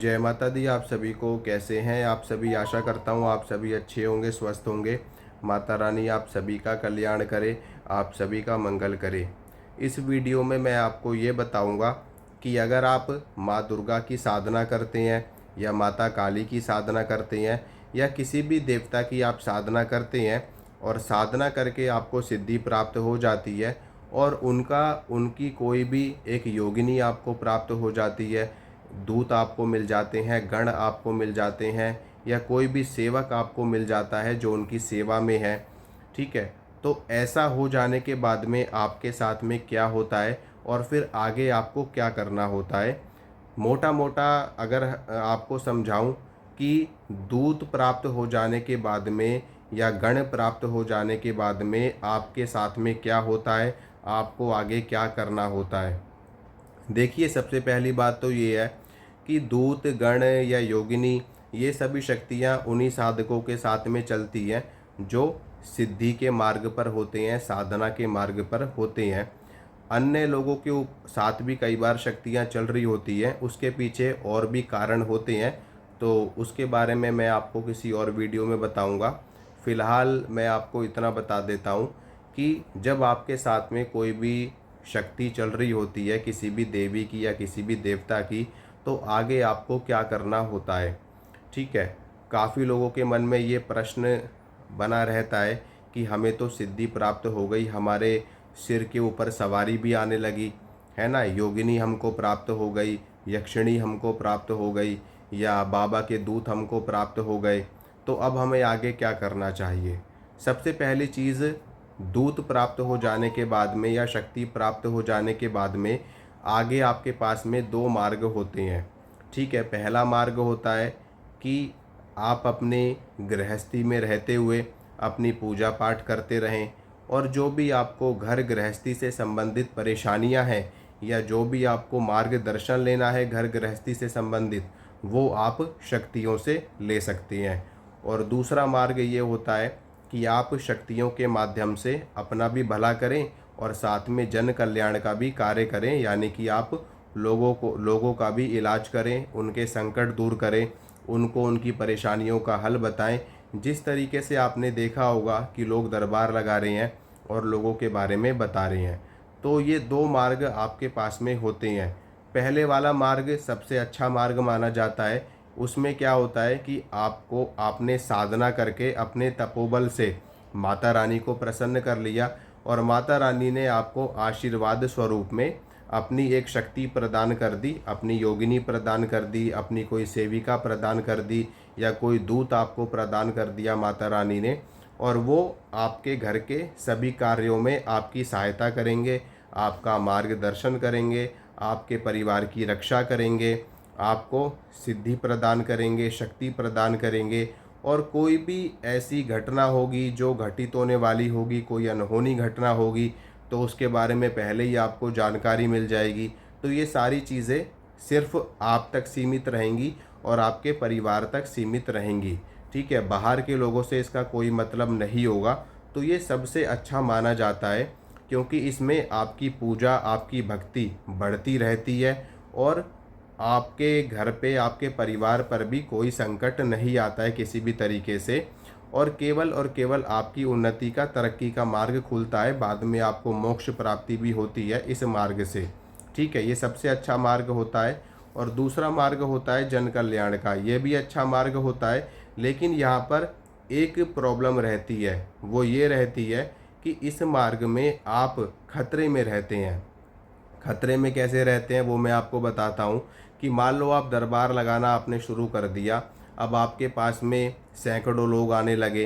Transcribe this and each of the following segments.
जय माता दी। आप सभी को कैसे हैं आप सभी। आशा करता हूँ आप सभी अच्छे होंगे, स्वस्थ होंगे। माता रानी आप सभी का कल्याण करे, आप सभी का मंगल करे। इस वीडियो में मैं आपको ये बताऊंगा कि अगर आप माँ दुर्गा की साधना करते हैं या माता काली की साधना करते हैं या किसी भी देवता की आप साधना करते हैं और साधना करके आपको सिद्धि प्राप्त हो जाती है और उनकी कोई भी एक योगिनी आपको प्राप्त हो जाती है, दूत आपको मिल जाते हैं, गण आपको मिल जाते हैं या कोई भी सेवक आपको मिल जाता है जो उनकी सेवा में है। ठीक है, तो ऐसा हो जाने के बाद में आपके साथ में क्या होता है और फिर आगे आपको क्या करना होता है, मोटा मोटा अगर आपको समझाऊं कि दूत प्राप्त हो जाने के बाद में या गण प्राप्त हो जाने के बाद में आपके साथ में क्या होता है, आपको आगे क्या करना होता है। देखिए, सबसे पहली बात तो ये है कि दूत गण या योगिनी ये सभी शक्तियाँ उन्हीं साधकों के साथ में चलती हैं जो सिद्धि के मार्ग पर होते हैं, साधना के मार्ग पर होते हैं। अन्य लोगों के साथ भी कई बार शक्तियाँ चल रही होती हैं, उसके पीछे और भी कारण होते हैं, तो उसके बारे में मैं आपको किसी और वीडियो में बताऊंगा। फ़िलहाल मैं आपको इतना बता देता हूँ कि जब आपके साथ में कोई भी शक्ति चल रही होती है, किसी भी देवी की या किसी भी देवता की, तो आगे आपको क्या करना होता है। ठीक है, काफ़ी लोगों के मन में ये प्रश्न बना रहता है कि हमें तो सिद्धि प्राप्त हो गई, हमारे सिर के ऊपर सवारी भी आने लगी है ना, योगिनी हमको प्राप्त हो गई, यक्षिणी हमको प्राप्त हो गई या बाबा के दूत हमको प्राप्त हो गए, तो अब हमें आगे क्या करना चाहिए। सबसे पहली चीज़, दूत प्राप्त हो जाने के बाद में या शक्ति प्राप्त हो जाने के बाद में आगे आपके पास में दो मार्ग होते हैं। ठीक है, पहला मार्ग होता है कि आप अपने गृहस्थी में रहते हुए अपनी पूजा पाठ करते रहें और जो भी आपको घर गृहस्थी से संबंधित परेशानियां हैं या जो भी आपको मार्गदर्शन लेना है घर गृहस्थी से संबंधित, वो आप शक्तियों से ले सकते हैं। और दूसरा मार्ग ये होता है कि आप शक्तियों के माध्यम से अपना भी भला करें और साथ में जन कल्याण का भी कार्य करें, यानी कि आप लोगों का भी इलाज करें, उनके संकट दूर करें, उनको उनकी परेशानियों का हल बताएं। जिस तरीके से आपने देखा होगा कि लोग दरबार लगा रहे हैं और लोगों के बारे में बता रहे हैं, तो ये दो मार्ग आपके पास में होते हैं। पहले वाला मार्ग सबसे अच्छा मार्ग माना जाता है। उसमें क्या होता है कि आपने साधना करके अपने तपोबल से माता रानी को प्रसन्न कर लिया और माता रानी ने आपको आशीर्वाद स्वरूप में अपनी एक शक्ति प्रदान कर दी, अपनी योगिनी प्रदान कर दी, अपनी कोई सेविका प्रदान कर दी या कोई दूत आपको प्रदान कर दिया माता रानी ने, और वो आपके घर के सभी कार्यों में आपकी सहायता करेंगे, आपका मार्गदर्शन करेंगे, आपके परिवार की रक्षा करेंगे, आपको सिद्धि प्रदान करेंगे, शक्ति प्रदान करेंगे। और कोई भी ऐसी घटना होगी जो घटित होने वाली होगी, कोई अनहोनी घटना होगी, तो उसके बारे में पहले ही आपको जानकारी मिल जाएगी। तो ये सारी चीज़ें सिर्फ आप तक सीमित रहेंगी और आपके परिवार तक सीमित रहेंगी। ठीक है, बाहर के लोगों से इसका कोई मतलब नहीं होगा। तो ये सबसे अच्छा माना जाता है क्योंकि इसमें आपकी पूजा, आपकी भक्ति बढ़ती रहती है और आपके घर पे, आपके परिवार पर भी कोई संकट नहीं आता है किसी भी तरीके से, और केवल आपकी उन्नति का, तरक्की का मार्ग खुलता है। बाद में आपको मोक्ष प्राप्ति भी होती है इस मार्ग से। ठीक है, ये सबसे अच्छा मार्ग होता है। और दूसरा मार्ग होता है जन कल्याण का, ये भी अच्छा मार्ग होता है, लेकिन यहाँ पर एक प्रॉब्लम रहती है, वो ये रहती है कि इस मार्ग में आप खतरे में रहते हैं। खतरे में कैसे रहते हैं वो मैं आपको बताता हूँ कि मान लो आप दरबार लगाना आपने शुरू कर दिया, अब आपके पास में सैकड़ों लोग आने लगे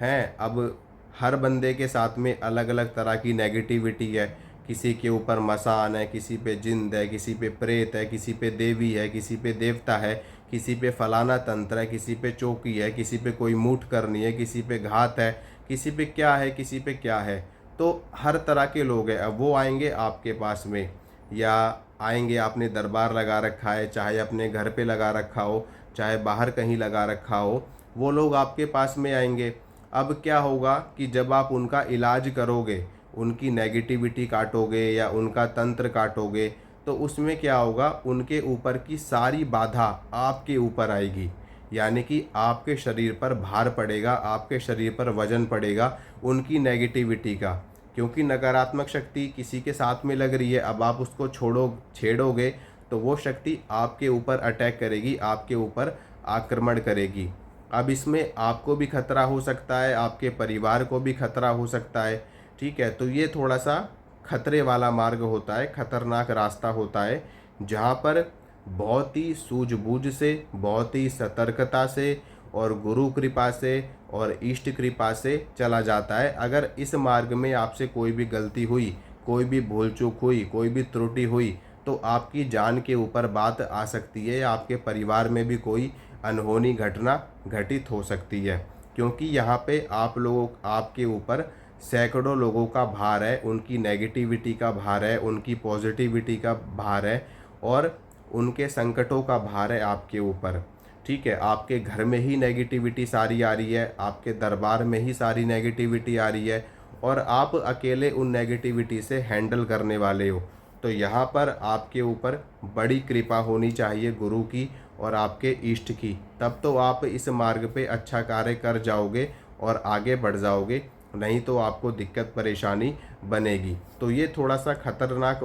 हैं। अब हर बंदे के साथ में अलग अलग तरह की नेगेटिविटी है, किसी के ऊपर मसान है, किसी पे जिंद है, किसी पे प्रेत है, किसी पे देवी है, किसी पे देवता है, किसी पे फलाना तंत्र है, किसी पे चौकी है, किसी पे कोई मूठ करनी है, किसी पे घात है, किसी पे क्या है, किसी पे क्या है। तो हर तरह के लोग हैं। अब वो आएंगे आपके पास में या आएंगे, आपने दरबार लगा रखा है, चाहे अपने घर पे लगा रखा हो, चाहे बाहर कहीं लगा रखा हो, वो लोग आपके पास में आएंगे। अब क्या होगा कि जब आप उनका इलाज करोगे, उनकी नेगेटिविटी काटोगे या उनका तंत्र काटोगे, तो उसमें क्या होगा, उनके ऊपर की सारी बाधा आपके ऊपर आएगी, यानी कि आपके शरीर पर भार पड़ेगा, आपके शरीर पर वजन पड़ेगा उनकी नेगेटिविटी का। क्योंकि नकारात्मक शक्ति किसी के साथ में लग रही है, अब आप उसको छेड़ोगे तो वो शक्ति आपके ऊपर अटैक करेगी, आपके ऊपर आक्रमण करेगी। अब इसमें आपको भी खतरा हो सकता है, आपके परिवार को भी खतरा हो सकता है। ठीक है, तो ये थोड़ा सा खतरे वाला मार्ग होता है, खतरनाक रास्ता होता है, जहाँ पर बहुत ही सूझबूझ से, बहुत ही सतर्कता से और गुरु कृपा से और इष्ट कृपा से चला जाता है। अगर इस मार्ग में आपसे कोई भी गलती हुई, कोई भी भूल चूक हुई, कोई भी त्रुटि हुई, तो आपकी जान के ऊपर बात आ सकती है, या आपके परिवार में भी कोई अनहोनी घटना घटित हो सकती है। क्योंकि यहाँ पे आपके ऊपर सैकड़ों लोगों का भार है, उनकी नेगेटिविटी का भार है, उनकी पॉजिटिविटी का भार है और उनके संकटों का भार है आपके ऊपर। ठीक है, आपके घर में ही नेगेटिविटी सारी आ रही है, आपके दरबार में ही सारी नेगेटिविटी आ रही है और आप अकेले उन नेगेटिविटी से हैंडल करने वाले हो। तो यहाँ पर आपके ऊपर बड़ी कृपा होनी चाहिए गुरु की और आपके इष्ट की, तब तो आप इस मार्ग पे अच्छा कार्य कर जाओगे और आगे बढ़ जाओगे, नहीं तो आपको दिक्कत परेशानी बनेगी। तो ये थोड़ा सा खतरनाक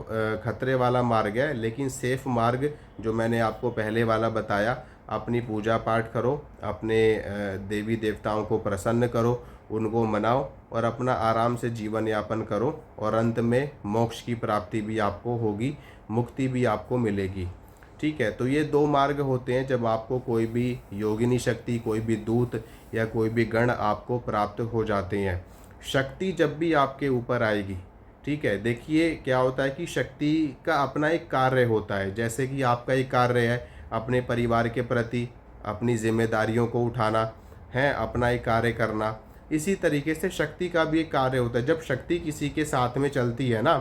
खतरे वाला मार्ग है, लेकिन सेफ मार्ग जो मैंने आपको पहले वाला बताया, अपनी पूजा पाठ करो, अपने देवी देवताओं को प्रसन्न करो, उनको मनाओ और अपना आराम से जीवन यापन करो और अंत में मोक्ष की प्राप्ति भी आपको होगी, मुक्ति भी आपको मिलेगी। ठीक है, तो ये दो मार्ग होते हैं जब आपको कोई भी योगिनी शक्ति, कोई भी दूत या कोई भी गण आपको प्राप्त हो जाते हैं। शक्ति जब भी आपके ऊपर आएगी, ठीक है, देखिए क्या होता है कि शक्ति का अपना एक कार्य होता है। जैसे कि आपका एक कार्य है अपने परिवार के प्रति अपनी जिम्मेदारियों को उठाना है, अपना एक कार्य करना, इसी तरीके से शक्ति का भी एक कार्य होता है। जब शक्ति किसी के साथ में चलती है ना,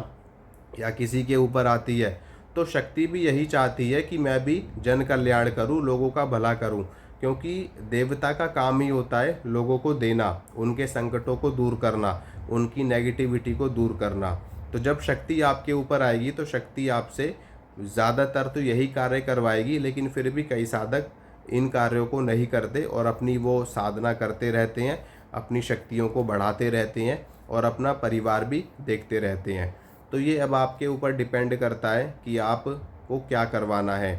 या किसी के ऊपर आती है, तो शक्ति भी यही चाहती है कि मैं भी जन कल्याण करूं, लोगों का भला करूं। क्योंकि देवता का काम ही होता है लोगों को देना, उनके संकटों को दूर करना, उनकी नेगेटिविटी को दूर करना। तो जब शक्ति आपके ऊपर आएगी तो शक्ति आपसे ज़्यादातर तो यही कार्य करवाएगी, लेकिन फिर भी कई साधक इन कार्यों को नहीं करते और अपनी वो साधना करते रहते हैं, अपनी शक्तियों को बढ़ाते रहते हैं और अपना परिवार भी देखते रहते हैं। तो ये अब आपके ऊपर डिपेंड करता है कि आपको क्या करवाना है।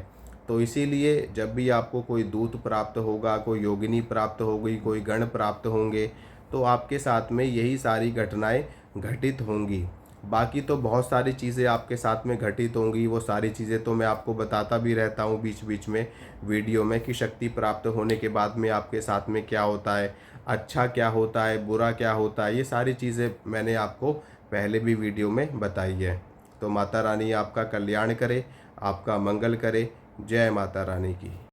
तो इसीलिए जब भी आपको कोई दूत प्राप्त होगा, कोई योगिनी प्राप्त होगी, कोई गण प्राप्त होंगे, तो आपके साथ में यही सारी घटनाएं घटित होंगी। बाकी तो बहुत सारी चीज़ें आपके साथ में घटित होंगी, वो सारी चीज़ें तो मैं आपको बताता भी रहता हूँ बीच बीच में वीडियो में कि शक्ति प्राप्त होने के बाद में आपके साथ में क्या होता है, अच्छा क्या होता है, बुरा क्या होता है, ये सारी चीज़ें मैंने आपको पहले भी वीडियो में बताई है। तो माता रानी आपका कल्याण करे, आपका मंगल करे। जय माता रानी की।